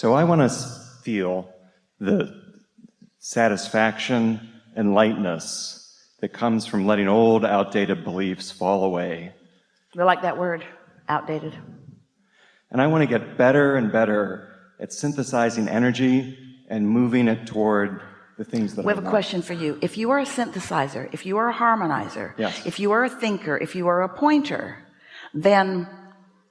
So I want to feel the satisfaction and lightness that comes from letting old, outdated beliefs fall away. I like that word, outdated. And I want to get better and better at synthesizing energy and moving it toward the things that we have a question for you. If you are a synthesizer, if you are a harmonizer, yes. If you are a thinker, if you are a pointer, then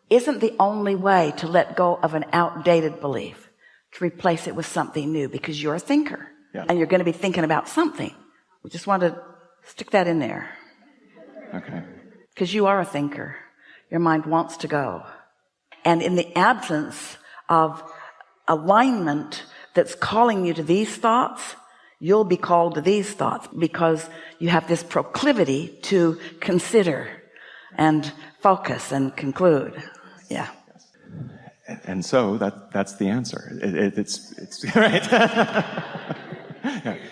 isn't the only way to let go of an outdated belief to replace it with something new, because you're a thinker, yes. And you're going to be thinking about something. We just want to stick that in there. Okay. Because you are a thinker. Your mind wants to go. And in the absence of alignment that's calling you to these thoughts, you'll be called to these thoughts because you have this proclivity to consider and focus and conclude. Yeah. And so that's the answer. It's right.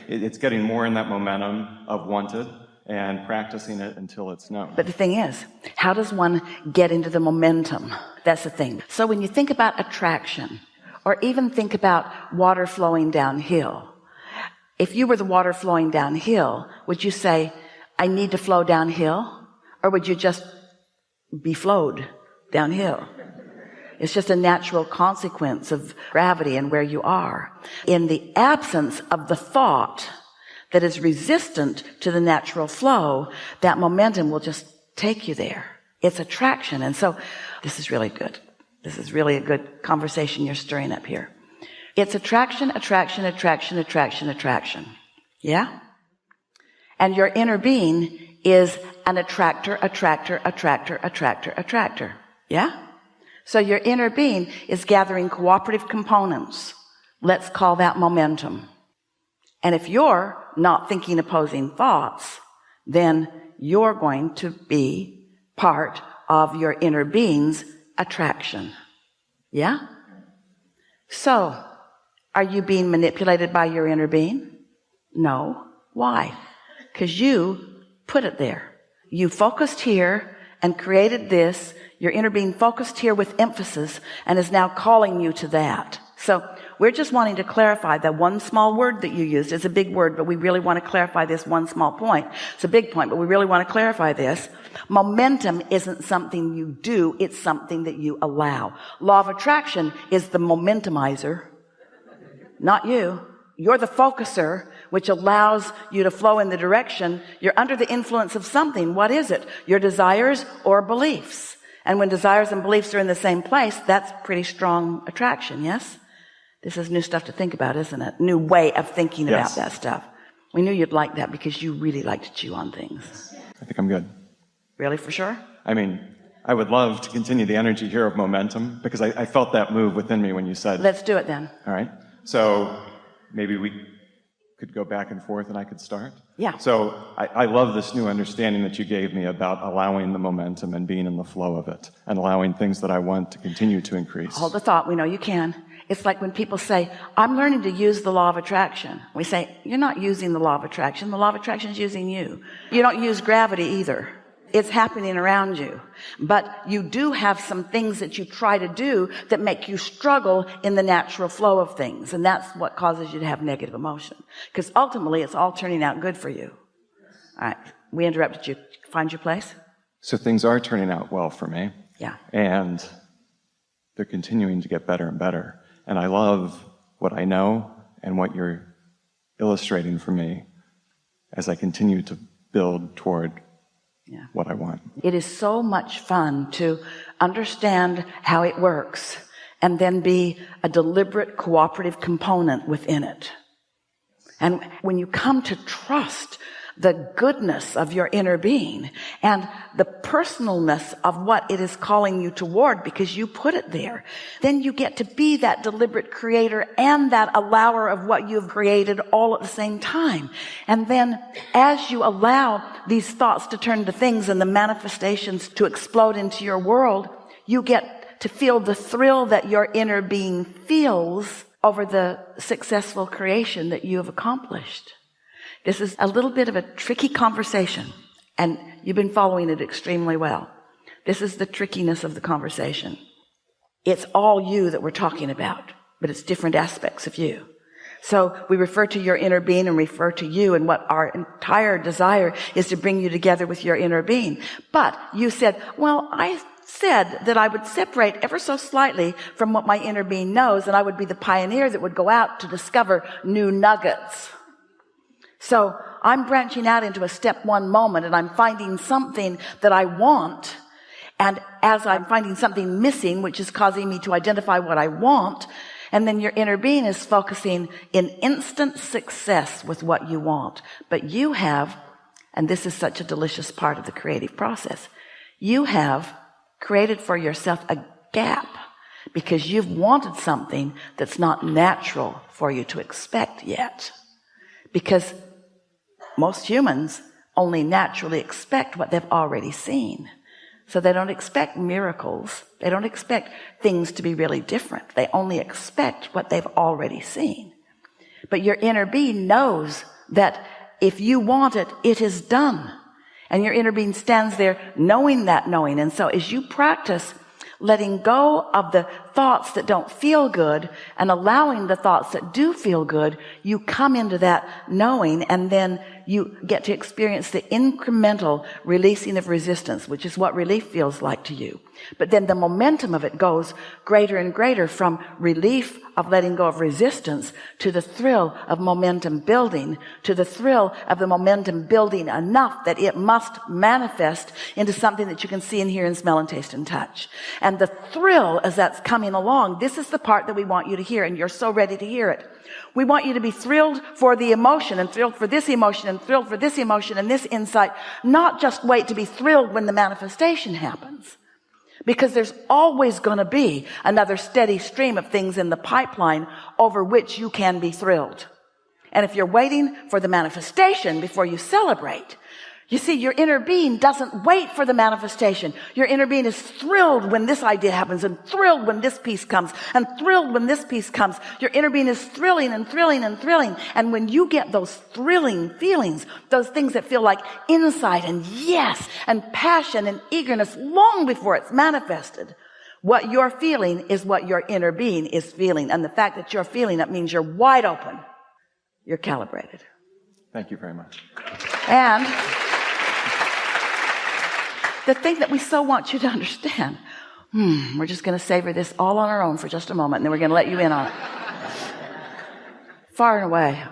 It's getting more in that momentum of wanted and practicing it until it's known. But the thing is, how does one get into the momentum? That's the thing. So when you think about attraction, or even think about water flowing downhill, if you were the water flowing downhill, would you say, I need to flow downhill? Or would you just be flowed downhill? It's just a natural consequence of gravity and where you are. In the absence of the thought that is resistant to the natural flow, that momentum will just take you there. It's attraction. And so this is really good. This is really a good conversation you're stirring up here. It's attraction, attraction, attraction, attraction, attraction. Yeah? And your inner being is an attractor, attractor, attractor, attractor, attractor. Yeah? So your inner being is gathering cooperative components. Let's call that momentum. And if you're not thinking opposing thoughts, then you're going to be part of your inner being's attraction. Yeah? So, are you being manipulated by your inner being? No. Why? Because you put it there. You focused here and created this. Your inner being focused here with emphasis and is now calling you to that. So we're just wanting to clarify that one small word that you used is a big word, but we really want to clarify this one small point. It's a big point, but we really want to clarify this. Momentum isn't something you do. It's something that you allow. Law of attraction is the momentumizer, not you. You're the focuser, which allows you to flow in the direction. You're under the influence of something. What is it? Your desires or beliefs. And when desires and beliefs are in the same place, that's pretty strong attraction, yes? This is new stuff to think about, isn't it? New way of thinking about that stuff. We knew you'd like that because you really like to chew on things. I think I'm good. Really, for sure? I mean, I would love to continue the energy here of momentum because I felt that move within me when you said... Let's do it then. All right. So maybe we could go back and forth and I could start? Yeah. So I love this new understanding that you gave me about allowing the momentum and being in the flow of it and allowing things that I want to continue to increase. Hold the thought. We know you can. It's like when people say, I'm learning to use the law of attraction. We say, you're not using the law of attraction. The law of attraction is using you. You don't use gravity either. It's happening around you. But you do have some things that you try to do that make you struggle in the natural flow of things. And that's what causes you to have negative emotion. Because ultimately, it's all turning out good for you. All right. We interrupted you. Find your place? So things are turning out well for me. Yeah. And they're continuing to get better and better. And I love what I know and what you're illustrating for me as I continue to build toward what I want. It is so much fun to understand how it works and then be a deliberate cooperative component within it. And when you come to trust the goodness of your inner being and the personalness of what it is calling you toward because you put it there, then you get to be that deliberate creator and that allower of what you've created all at the same time. And then as you allow these thoughts to turn to things and the manifestations to explode into your world, you get to feel the thrill that your inner being feels over the successful creation that you have accomplished. This is a little bit of a tricky conversation, and you've been following it extremely well. This is the trickiness of the conversation. It's all you that we're talking about. but it's different aspects of you. So we refer to your inner being and refer to you, and what our entire desire is to bring you together with your inner being. But you said, well, I said that I would separate ever so slightly from what my inner being knows, and I would be the pioneer that would go out to discover new nuggets. So I'm branching out into a step one moment, and I'm finding something that I want. And as I'm finding something missing, which is causing me to identify what I want, and then your inner being is focusing in instant success with what you want. But you have, and this is such a delicious part of the creative process, you have created for yourself a gap because you've wanted something that's not natural for you to expect yet. Because most humans only naturally expect what they've already seen. So they don't expect miracles. They don't expect things to be really different. They only expect what they've already seen. But your inner being knows that if you want it, it is done. And your inner being stands there knowing that knowing. And so as you practice letting go of the thoughts that don't feel good and allowing the thoughts that do feel good, you come into that knowing, and then you get to experience the incremental releasing of resistance, which is what relief feels like to you. But then the momentum of it goes greater and greater from relief of letting go of resistance to the thrill of momentum building, to the thrill of the momentum building enough that it must manifest into something that you can see and hear and smell and taste and touch. And the thrill as that's coming along, this is the part that we want you to hear, and you're so ready to hear it. We want you to be thrilled for the emotion and thrilled for this emotion and thrilled for this emotion and this insight, not just wait to be thrilled when the manifestation happens. Because there's always going to be another steady stream of things in the pipeline over which you can be thrilled. And if you're waiting for the manifestation before you celebrate, you see, your inner being doesn't wait for the manifestation. Your inner being is thrilled when this idea happens, and thrilled when this piece comes, and thrilled when this piece comes. Your inner being is thrilling and thrilling and thrilling. And when you get those thrilling feelings, those things that feel like insight and yes and passion and eagerness long before it's manifested, what you're feeling is what your inner being is feeling. And the fact that you're feeling it means you're wide open. You're calibrated. Thank you very much. And the thing that we so want you to understand, we're just going to savor this all on our own for just a moment, and then we're going to let you in on it. Far and away,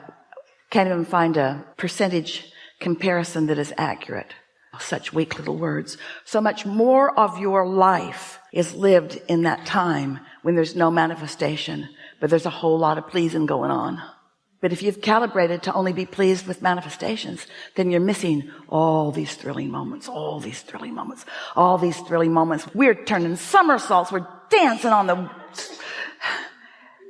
can't even find a percentage comparison that is accurate. Such weak little words. So much more of your life is lived in that time when there's no manifestation, but there's a whole lot of pleasing going on. But if you've calibrated to only be pleased with manifestations, then you're missing all these thrilling moments, all these thrilling moments, all these thrilling moments. We're turning somersaults. We're dancing on the...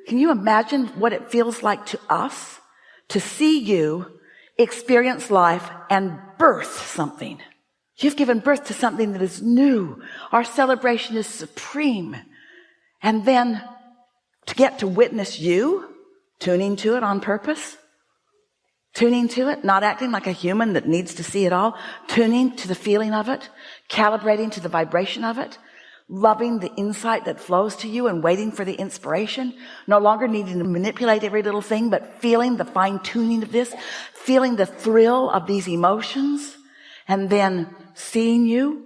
Can you imagine what it feels like to us to see you experience life and birth something? You've given birth to something that is new. Our celebration is supreme. And then to get to witness you tuning to it on purpose, tuning to it, not acting like a human that needs to see it all, tuning to the feeling of it, calibrating to the vibration of it, loving the insight that flows to you and waiting for the inspiration, no longer needing to manipulate every little thing, but feeling the fine tuning of this, feeling the thrill of these emotions, and then seeing you,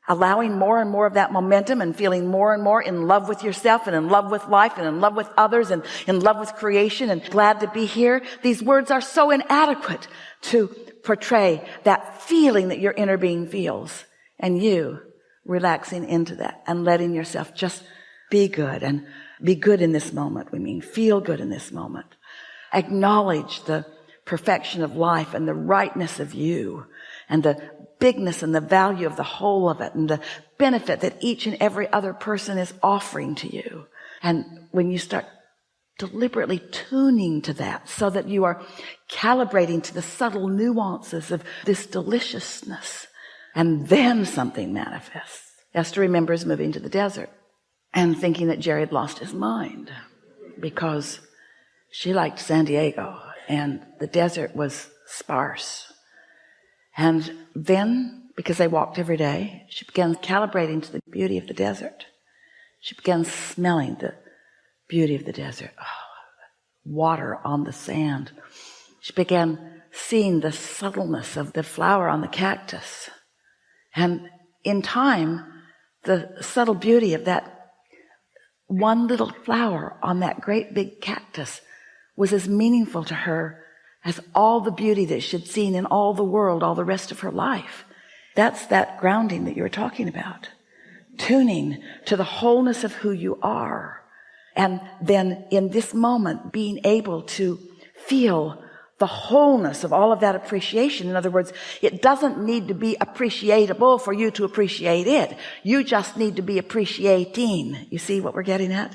allowing more and more of that momentum and feeling more and more in love with yourself and in love with life and in love with others and in love with creation and glad to be here. These words are so inadequate to portray that feeling that your inner being feels, and you relaxing into that and letting yourself just be good and be good in this moment. We mean feel good in this moment. Acknowledge the perfection of life and the rightness of you and the bigness and the value of the whole of it and the benefit that each and every other person is offering to you. And when you start deliberately tuning to that so that you are calibrating to the subtle nuances of this deliciousness, and then something manifests. Esther remembers moving to the desert and thinking that Jerry had lost his mind because she liked San Diego and the desert was sparse. And then, because they walked every day, she began calibrating to the beauty of the desert. She began smelling the beauty of the desert. Oh, water on the sand. She began seeing the subtleness of the flower on the cactus. And in time, the subtle beauty of that one little flower on that great big cactus was as meaningful to her as all the beauty that she'd seen in all the world, all the rest of her life. That's that grounding that you were talking about. Tuning to the wholeness of who you are. And then in this moment, being able to feel the wholeness of all of that appreciation. In other words, it doesn't need to be appreciatable for you to appreciate it. You just need to be appreciating. You see what we're getting at?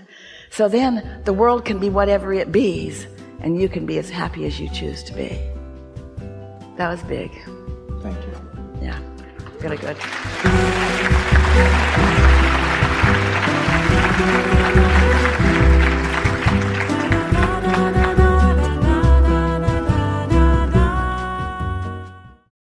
So then the world can be whatever it be's, and you can be as happy as you choose to be. That was big. Thank you. Yeah, really good.